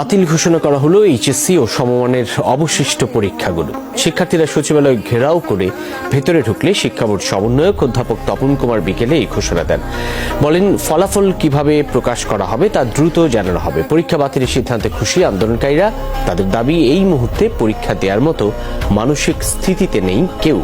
বাতিল ঘোষণা করা হলো এইচএসসি ও সমমানের অবশিষ্ট পরীক্ষাগুলো। শিক্ষার্থীরা সচিবালয় ঘেরাও করে ভেতরে ঢুকলে শিক্ষা বোর্ড সমন্বয়ক অধ্যাপক তপন কুমার বিকেলে এই ঘোষণা দেন। বলেন, ফলাফল কিভাবে প্রকাশ করা হবে তা দ্রুত জানানো হবে। পরীক্ষা বাতিলের সিদ্ধান্তে খুশি আন্দোলনকারীরা। তাদের দাবি, এই মুহূর্তে পরীক্ষা দেওয়ার মতো মানসিক স্থিতিতে নেই কেউ।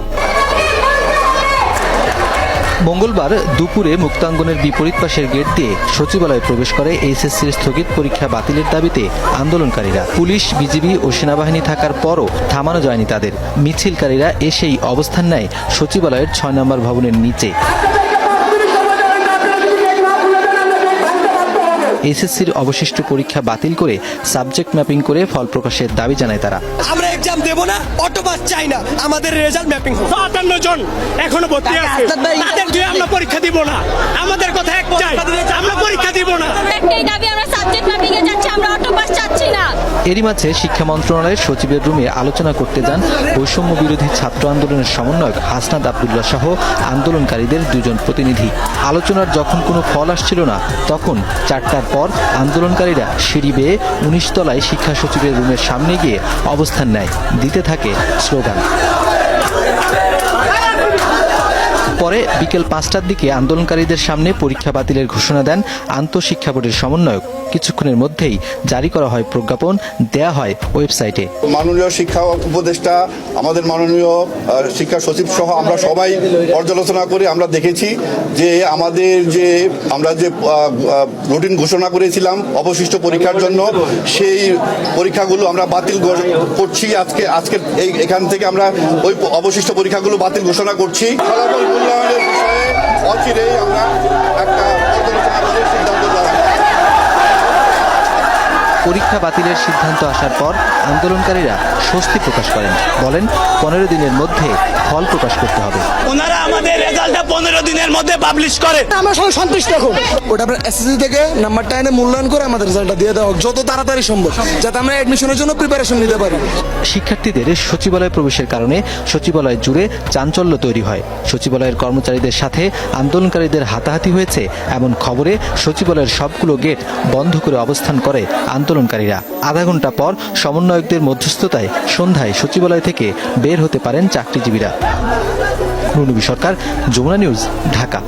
মঙ্গলবার দুপুরে মুক্তাঙ্গনের বিপরীত পাশের গেট দিয়ে সচিবালয়ে প্রবেশ করে এইচএসসির স্থগিত পরীক্ষা বাতিলের দাবিতে আন্দোলনকারীরা। পুলিশ, বিজিবি ও সেনাবাহিনী থাকার পরও থামানো যায়নি তাদের। মিছিলকারীরা এসেই অবস্থান নেয় সচিবালয়ের ৬ নম্বর ভবনের নিচে। এইচএসসির অবশিষ্ট পরীক্ষা বাতিল করে সাবজেক্ট ম্যাপিং করে ফল প্রকাশের দাবি জানায় তারা। আমরা এক্সাম দেব না, অটোপাস চাই না, আমাদের রেজাল্ট ম্যাপিং হোক। ৫৭ জন এখনো ভর্তি আছে, তাদের দিয়ে আমরা পরীক্ষা দিব না। আমাদের কথা একটাই, আমরা পরীক্ষা দিব না। একটাই দাবি, আমরা সাবজেক্ট ম্যাপিং এ যাচ্ছি, আমরা অটোপাস চাচ্ছি না। এরই মাঝে শিক্ষা মন্ত্রণালয়ের সচিবের রুমে আলোচনা করতে যান বৈষম্য বিরোধী ছাত্র আন্দোলনের সমন্বয়ক হাসনাত আব্দুল্লাহ সহ আন্দোলনকারীদের ২ জন প্রতিনিধি। আলোচনার যখন কোনো ফল আসছিল না, তখন ৪টার পর আন্দোলনকারীরা সিঁড়ি বেয়ে ১৯ তলায় শিক্ষা সচিবের রুমের সামনে গিয়ে অবস্থান নেয়। দিতে থাকে স্লোগান। পরে বিকেল ৫টার দিকে আন্দোলনকারীদের সামনে পরীক্ষা বাতিলের ঘোষণা দেন আন্তঃশিক্ষা বোর্ডের সমন্বয়ক। কিছুক্ষণের মধ্যেই জারি করা হয় প্রজ্ঞাপন, দেয়া হয় ওয়েবসাইটে। মাননীয় শিক্ষা উপদেষ্টা, আমাদের মাননীয় শিক্ষা সচিব সহ আমরা সবাই পর্যালোচনা করে আমরা দেখেছি যে আমরা যে রুটিন ঘোষণা করেছিলাম অবশিষ্ট পরীক্ষার জন্য, সেই পরীক্ষাগুলো আমরা বাতিল করছি। আজকে এখান থেকে আমরা ওই অবশিষ্ট পরীক্ষাগুলো বাতিল ঘোষণা করছি। ফলাফল মূল্যায়নের বিষয়ে অচিরেই আমরা একটা পর্যালোচনা করে সিদ্ধান্ত দেওয়া হবে। পরীক্ষা বাতিলের সিদ্ধান্ত আসার পর আন্দোলনকারীরা স্বস্তি প্রকাশ করেন। বলেন, ১৫ দিনের মধ্যে ফল প্রকাশ করতে হবে। ওনারা আমাদের রেজাল্টটা ১৫ দিনের মধ্যে পাবলিশ করে। আমরা সবাই সন্তুষ্ট এখন। ওটা আমরা এসএসসি থেকে নাম্বারটা এনে মূল্যায়ন করে আমাদের রেজাল্টটা দিয়ে দেওয়া হোক যত তাড়াতাড়ি সম্ভব, যাতে আমরা অ্যাডমিশনের জন্য প্রিপারেশন নিতে পারি। শিক্ষার্থীদের সচিবালয়ে প্রবেশের কারণে সচিবালয় জুড়ে চাঞ্চল্য তৈরি হয়। সচিবালয়ের কর্মচারীদের সাথে আন্দোলনকারীদের হাতাহাতি হয়েছে এমন খবরে সচিবালয়ের সবগুলো গেট বন্ধ করে অবস্থান করে আন্দোলনকারীরা। আধা ঘন্টা পর সমন্বয়কদের মধ্যস্থতায় সন্ধ্যায় সচিবালয় থেকে বের হতে পারেন চাকরিজীবীরা। রুনুবী সরকার, যমুনা নিউজ, ঢাকা।